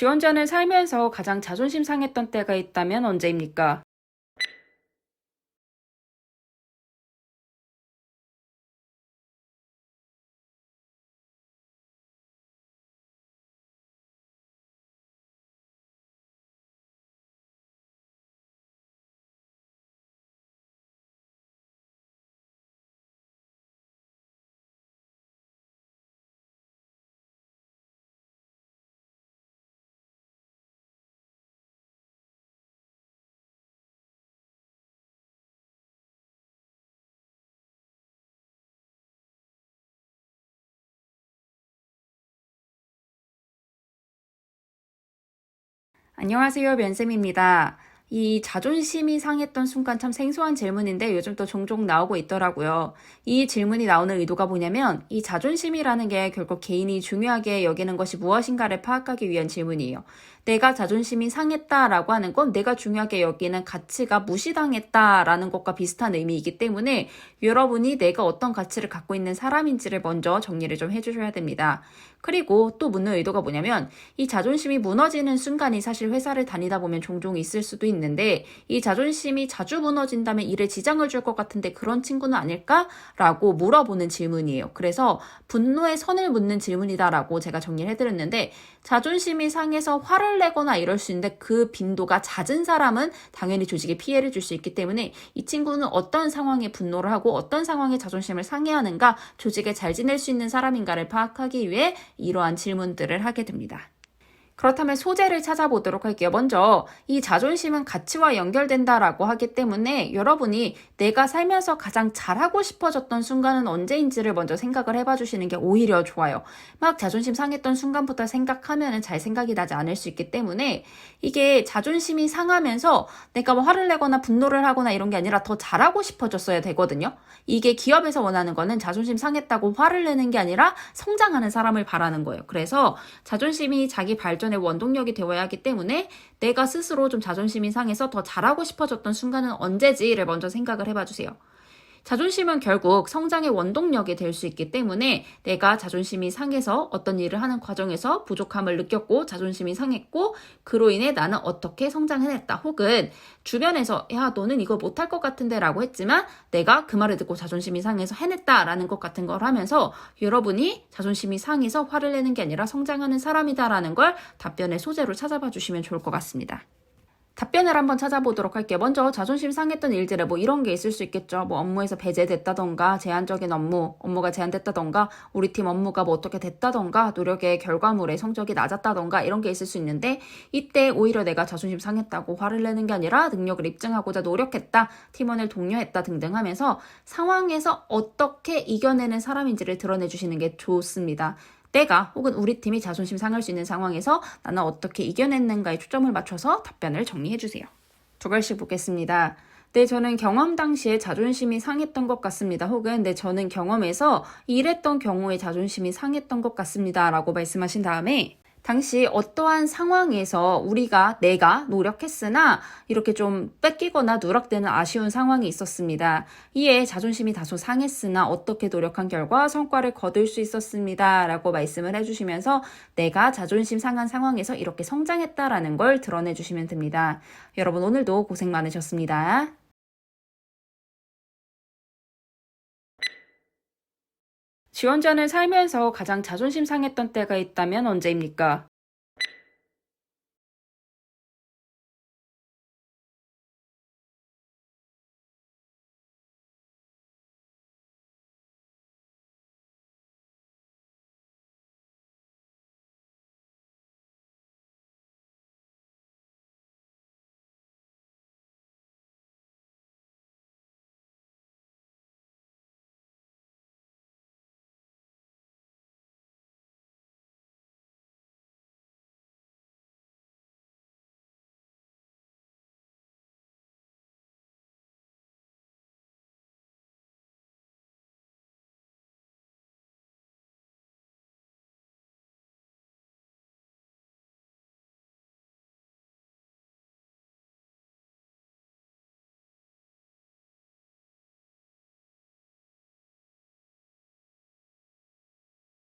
지원자는 살면서 가장 자존심 상했던 때가 있다면 언제입니까? 안녕하세요, 면쌤입니다. 이 자존심이 상했던 순간 참 생소한 질문인데 요즘 또 종종 나오고 있더라고요. 이 질문이 나오는 의도가 뭐냐면 이 자존심이라는 게 결국 개인이 중요하게 여기는 것이 무엇인가를 파악하기 위한 질문이에요. 내가 자존심이 상했다라고 하는 건 내가 중요하게 여기는 가치가 무시당했다라는 것과 비슷한 의미이기 때문에 여러분이 내가 어떤 가치를 갖고 있는 사람인지를 먼저 정리를 좀 해주셔야 됩니다. 그리고 또 묻는 의도가 뭐냐면 이 자존심이 무너지는 순간이 사실 회사를 다니다 보면 종종 있을 수도 있는데 이 자존심이 자주 무너진다면 일에 지장을 줄 것 같은데 그런 친구는 아닐까라고 물어보는 질문이에요. 그래서 분노의 선을 묻는 질문이다라고 제가 정리를 해드렸는데 자존심이 상해서 화를 내거나 이럴 수 있는데 그 빈도가 잦은 사람은 당연히 조직에 피해를 줄 수 있기 때문에 이 친구는 어떤 상황에 분노를 하고 어떤 상황에 자존심을 상해하는가 조직에 잘 지낼 수 있는 사람인가를 파악하기 위해 이러한 질문들을 하게 됩니다. 그렇다면 소재를 찾아보도록 할게요. 먼저 이 자존심은 가치와 연결된다라고 하기 때문에 여러분이 내가 살면서 가장 잘하고 싶어졌던 순간은 언제인지를 먼저 생각을 해봐 주시는 게 오히려 좋아요. 막 자존심 상했던 순간부터 생각하면 잘 생각이 나지 않을 수 있기 때문에 이게 자존심이 상하면서 내가 뭐 화를 내거나 분노를 하거나 이런 게 아니라 더 잘하고 싶어졌어야 되거든요. 이게 기업에서 원하는 거는 자존심 상했다고 화를 내는 게 아니라 성장하는 사람을 바라는 거예요. 그래서 자존심이 자기 발전의 원동력이 되어야 하기 때문에 내가 스스로 좀 자존심이 상해서 더 잘하고 싶어졌던 순간은 언제지를 먼저 생각을 해봐 주세요. 자존심은 결국 성장의 원동력이 될 수 있기 때문에 내가 자존심이 상해서 어떤 일을 하는 과정에서 부족함을 느꼈고 자존심이 상했고 그로 인해 나는 어떻게 성장해냈다 혹은 주변에서 야 너는 이거 못할 것 같은데 라고 했지만 내가 그 말을 듣고 자존심이 상해서 해냈다라는 것 같은 걸 하면서 여러분이 자존심이 상해서 화를 내는 게 아니라 성장하는 사람이다라는 걸 답변의 소재로 찾아봐 주시면 좋을 것 같습니다. 답변을 한번 찾아보도록 할게요. 먼저 자존심 상했던 일들에 뭐 이런 게 있을 수 있겠죠. 뭐 업무에서 배제됐다던가 제한적인 업무가 제한됐다던가 우리 팀 업무가 뭐 어떻게 됐다던가 노력의 결과물의 성적이 낮았다던가 이런 게 있을 수 있는데 이때 오히려 내가 자존심 상했다고 화를 내는 게 아니라 능력을 입증하고자 노력했다, 팀원을 독려했다 등등 하면서 상황에서 어떻게 이겨내는 사람인지를 드러내 주시는 게 좋습니다. 내가 혹은 우리 팀이 자존심 상할 수 있는 상황에서 나는 어떻게 이겨냈는가에 초점을 맞춰서 답변을 정리해 주세요. 두 글씩 보겠습니다. 네, 저는 경험 당시에 자존심이 상했던 것 같습니다. 혹은 네, 저는 경험에서 이랬던 경우에 자존심이 상했던 것 같습니다. 라고 말씀하신 다음에 당시 어떠한 상황에서 내가 노력했으나 이렇게 좀 뺏기거나 누락되는 아쉬운 상황이 있었습니다. 이에 자존심이 다소 상했으나 어떻게 노력한 결과 성과를 거둘 수 있었습니다. 라고 말씀을 해주시면서 내가 자존심 상한 상황에서 이렇게 성장했다라는 걸 드러내 주시면 됩니다. 여러분 오늘도 고생 많으셨습니다. 지원자는 살면서 가장 자존심 상했던 때가 있다면 언제입니까?